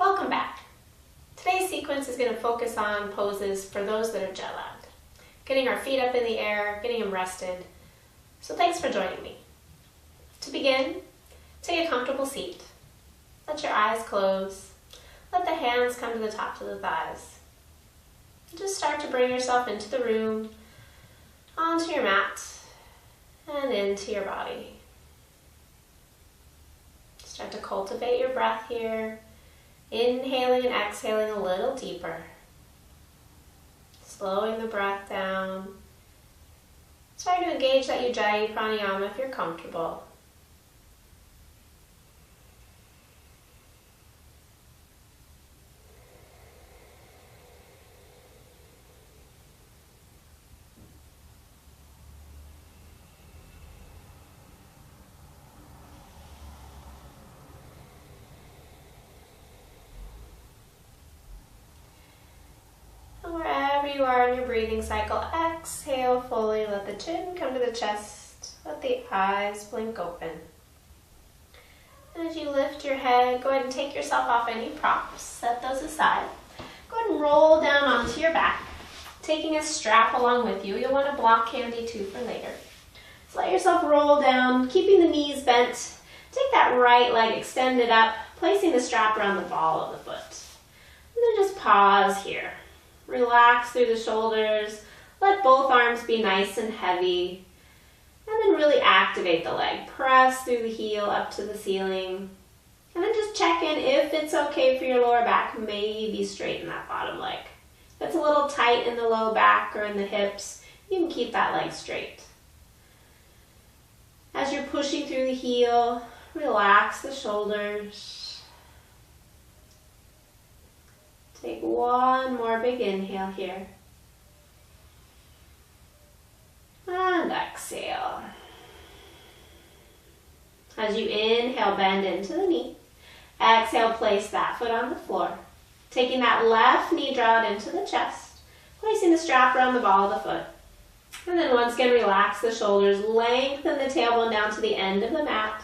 Welcome back. Today's sequence is going to focus on poses for those that are jet lagged. Getting our feet up in the air, getting them rested. So thanks for joining me. To begin, take a comfortable seat. Let your eyes close. Let the hands come to the tops of the thighs. Just start to bring yourself into the room, onto your mat, and into your body. Start to cultivate your breath here, inhaling and exhaling a little deeper. Slowing the breath down. Start to engage that Ujjayi pranayama if you're comfortable. Wherever you are in your breathing cycle, exhale fully. Let the chin come to the chest. Let the eyes blink open. And as you lift your head, go ahead and take yourself off any props. Set those aside. Go ahead and roll down onto your back, taking a strap along with you. You'll want a block handy too for later. So let yourself roll down, keeping the knees bent. Take that right leg extended up, placing the strap around the ball of the foot. And then just pause here. Relax through the shoulders. Let both arms be nice and heavy. And then really activate the leg. Press through the heel up to the ceiling. And then just check in if it's okay for your lower back. Maybe straighten that bottom leg. If it's a little tight in the low back or in the hips, you can keep that leg straight. As you're pushing through the heel, relax the shoulders. Take one more big inhale here. And exhale. As you inhale, bend into the knee. Exhale, place that foot on the floor. Taking that left knee, draw it into the chest. Placing the strap around the ball of the foot. And then once again, relax the shoulders. Lengthen the tailbone down to the end of the mat.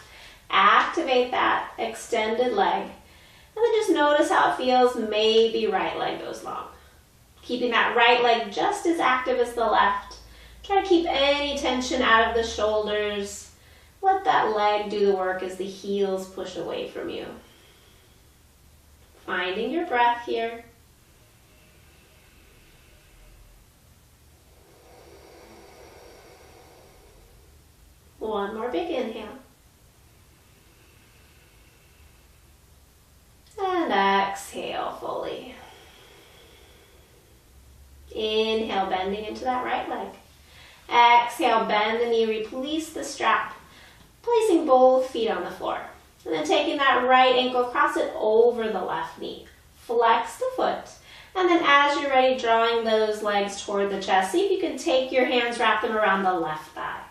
Activate that extended leg. And then just notice how it feels. Maybe right leg goes long. Keeping that right leg just as active as the left. Try to keep any tension out of the shoulders. Let that leg do the work as the heels push away from you. Finding your breath here. One more big inhale. And exhale fully. Inhale, bending into that right leg. Exhale, bend the knee, release the strap, placing both feet on the floor. And then taking that right ankle, cross it over the left knee. Flex the foot. And then as you're ready, drawing those legs toward the chest, see if you can take your hands, wrap them around the left thigh.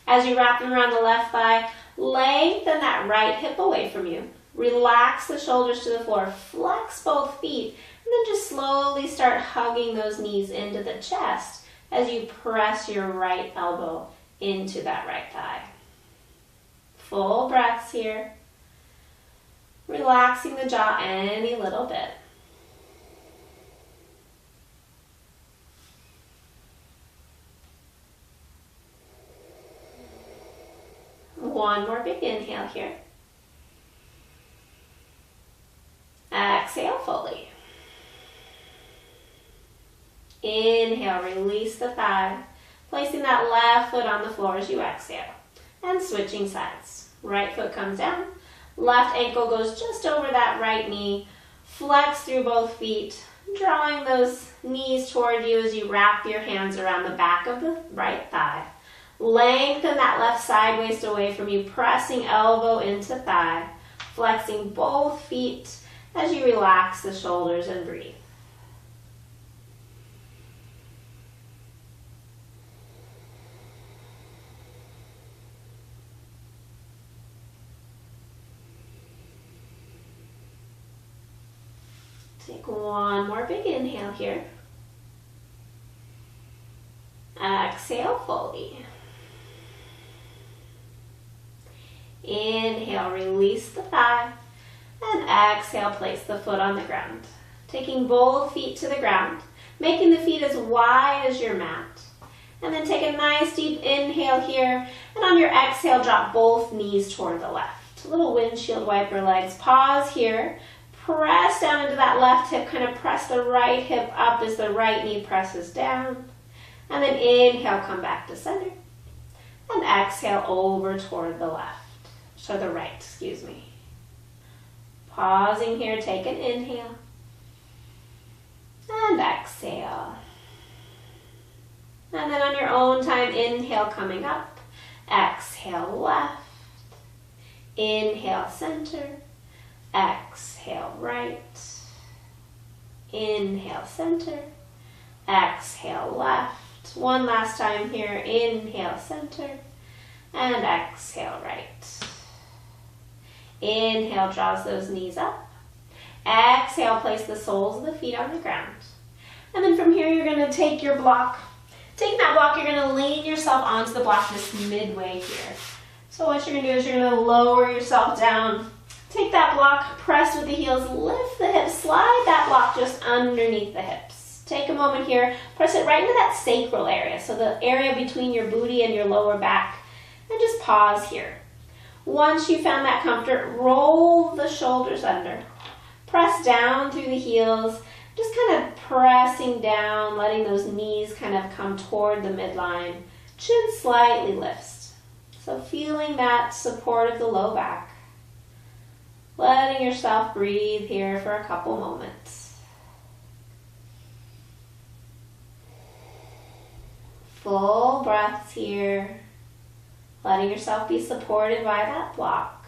As you wrap them around the left thigh, lengthen that right hip away from you. Relax the shoulders to the floor, flex both feet, and then just slowly start hugging those knees into the chest as you press your right elbow into that right thigh. Full breaths here. Relaxing the jaw any little bit. One more big inhale here. Exhale fully. Inhale, release the thigh, placing that left foot on the floor as you exhale. And switching sides. Right foot comes down, left ankle goes just over that right knee. Flex through both feet, drawing those knees toward you as you wrap your hands around the back of the right thigh. Lengthen that left side waist away from you, pressing elbow into thigh, flexing both feet as you relax the shoulders and breathe. Take one more big inhale here. Exhale fully. Inhale, release the thigh. And exhale, place the foot on the ground. Taking both feet to the ground, making the feet as wide as your mat. And then take a nice deep inhale here, and on your exhale, drop both knees toward the left. Little windshield wiper legs. Pause here. Press down into that left hip, kind of press the right hip up as the right knee presses down. And then inhale, come back to center. And exhale over toward the left, so the right, excuse me. Pausing here, take an inhale. And exhale. And then on your own time, inhale coming up. Exhale left. Inhale center. Exhale right. Inhale center. Exhale left. One last time here. Inhale center. And exhale right. Inhale draws those knees up. Exhale, place the soles of the feet on the ground. And then from here, you're going to take your block. Taking that block, you're going to lean yourself onto the block just midway here. So what you're going to do is you're going to lower yourself down. Take that block, press with the heels, lift the hips, slide that block just underneath the hips. Take a moment here, press it right into that sacral area, so the area between your booty and your lower back, and just pause here. Once you found that comfort, roll the shoulders under. Press down through the heels, just kind of pressing down, letting those knees kind of come toward the midline. Chin slightly lifts. So feeling that support of the low back. Letting yourself breathe here for a couple moments. Full breaths here. Letting yourself be supported by that block.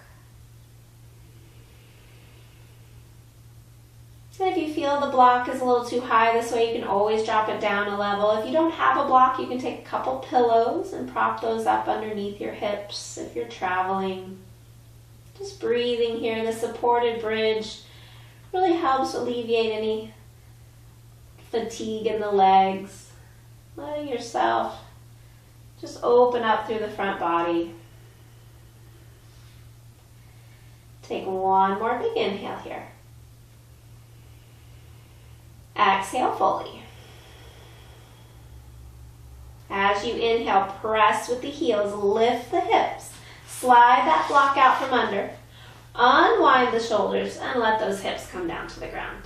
And if you feel the block is a little too high this way, you can always drop it down a level. If you don't have a block, you can take a couple pillows and prop those up underneath your hips if you're traveling. Just breathing here, the supported bridge really helps alleviate any fatigue in the legs. Letting yourself just open up through the front body. Take one more big inhale here. Exhale fully. As you inhale, press with the heels, lift the hips, slide that block out from under, unwind the shoulders, and let those hips come down to the ground.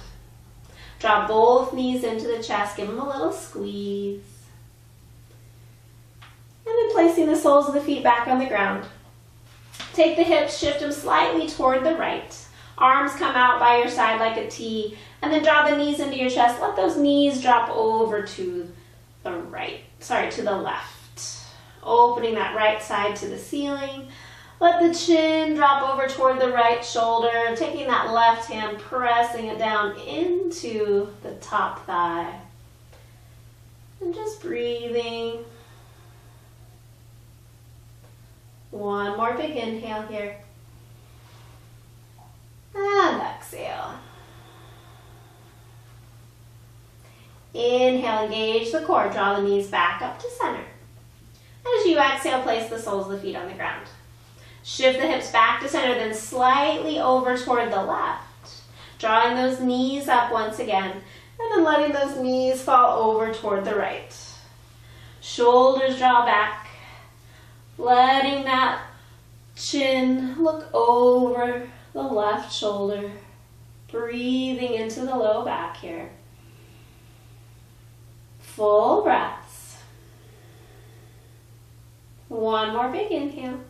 Draw both knees into the chest, give them a little squeeze. And then placing the soles of the feet back on the ground. Take the hips, shift them slightly toward the right. Arms come out by your side like a T, and then draw the knees into your chest. Let those knees drop over to the left. Opening that right side to the ceiling. Let the chin drop over toward the right shoulder. Taking that left hand, pressing it down into the top thigh. And just breathing. One more big inhale here. And exhale. Inhale, engage the core. Draw the knees back up to center. As you exhale, place the soles of the feet on the ground. Shift the hips back to center, then slightly over toward the left. Drawing those knees up once again, and then letting those knees fall over toward the right. Shoulders draw back. Letting that chin look over the left shoulder. Breathing into the low back here. Full breaths. One more big inhale.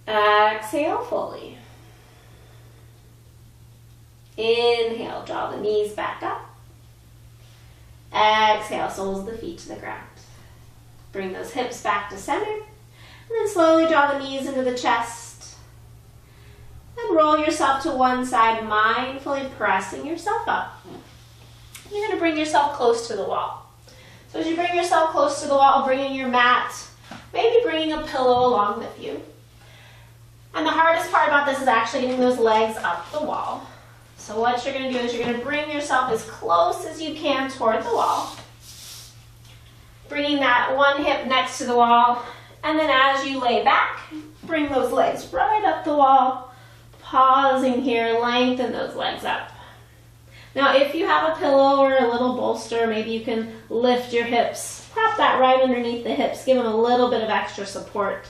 Exhale fully. Inhale, draw the knees back up. Exhale, soles of the feet to the ground. Bring those hips back to center. And then slowly draw the knees into the chest. And roll yourself to one side, mindfully pressing yourself up. You're going to bring yourself close to the wall. So as you bring yourself close to the wall, bringing your mat, maybe bringing a pillow along with you. And the hardest part about this is actually getting those legs up the wall. So what you're going to do is you're going to bring yourself as close as you can toward the wall. Bringing that one hip next to the wall And then as you lay back, bring those legs right up the wall. Pausing here, lengthen those legs up. Now if you have a pillow or a little bolster, maybe you can lift your hips. Prop that right underneath the hips, give them a little bit of extra support.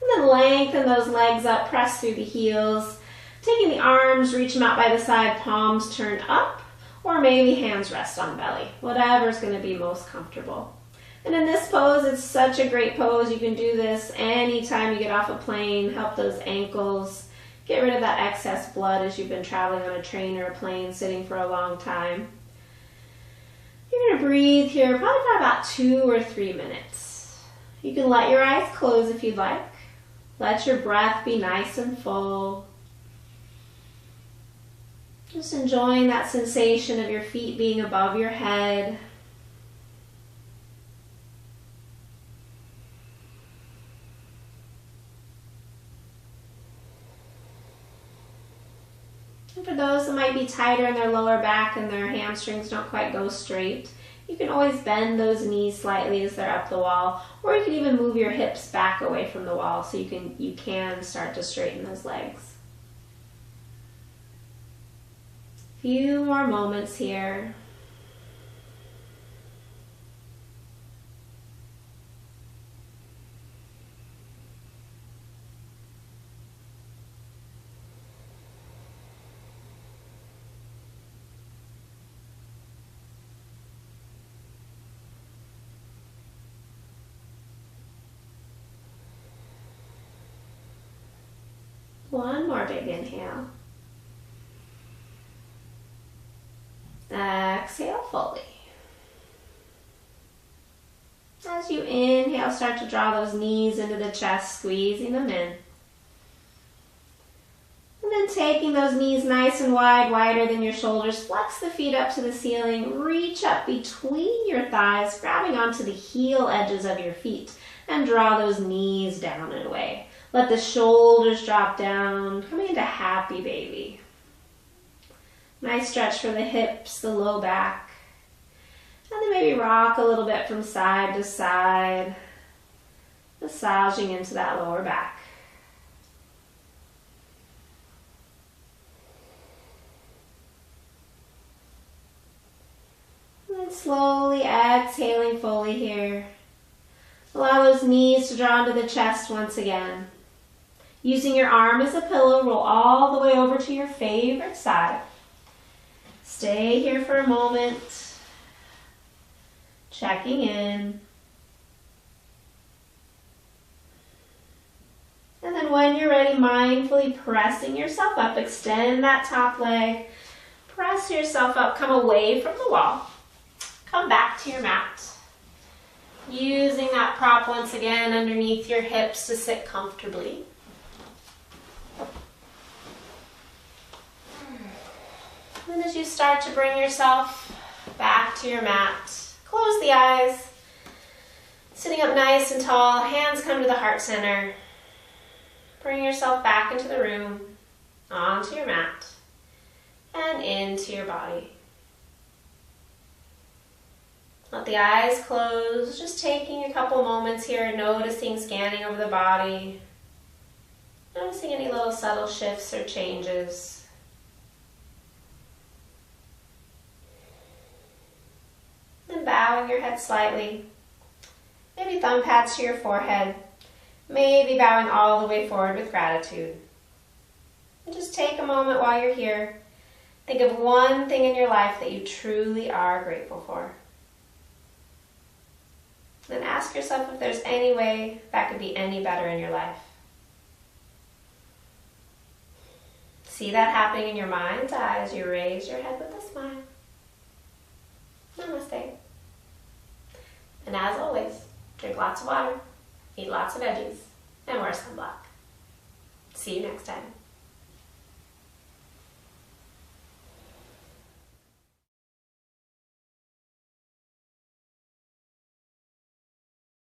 And then lengthen those legs up, press through the heels. Taking the arms, reach them out by the side, palms turn up, or maybe hands rest on belly. Whatever's going to be most comfortable. And in this pose, it's such a great pose. You can do this anytime you get off a plane, help those ankles, get rid of that excess blood as you've been traveling on a train or a plane, sitting for a long time. You're going to breathe here probably for about 2 or 3 minutes. You can let your eyes close if you'd like. Let your breath be nice and full. Just enjoying that sensation of your feet being above your head. And for those that might be tighter in their lower back and their hamstrings don't quite go straight, you can always bend those knees slightly as they're up the wall, or you can even move your hips back away from the wall so you can start to straighten those legs. Few more moments here. One more big inhale. Exhale fully. As you inhale, start to draw those knees into the chest, squeezing them in. And then taking those knees nice and wide, wider than your shoulders, flex the feet up to the ceiling, reach up between your thighs, grabbing onto the heel edges of your feet, and draw those knees down and away. Let the shoulders drop down, coming into happy baby. Nice stretch for the hips, the low back. And then maybe rock a little bit from side to side, massaging into that lower back. And then slowly exhaling fully here. Allow those knees to draw into the chest once again. Using your arm as a pillow, roll all the way over to your favorite side. Stay here for a moment, checking in. And then when you're ready, mindfully pressing yourself up, extend that top leg, press yourself up, come away from the wall, come back to your mat. Using that prop once again underneath your hips to sit comfortably. And as you start to bring yourself back to your mat, close the eyes, sitting up nice and tall, hands come to the heart center. Bring yourself back into the room, onto your mat, and into your body. Let the eyes close, just taking a couple moments here, noticing, scanning over the body, noticing any little subtle shifts or changes. And bowing your head slightly, maybe thumb pads to your forehead, maybe bowing all the way forward with gratitude. And just take a moment while you're here. Think of one thing in your life that you truly are grateful for. Then ask yourself if there's any way that could be any better in your life. See that happening in your mind's eye as you raise your head with a smile. Namaste. And as always, drink lots of water, eat lots of veggies, and wear sunblock. See you next time.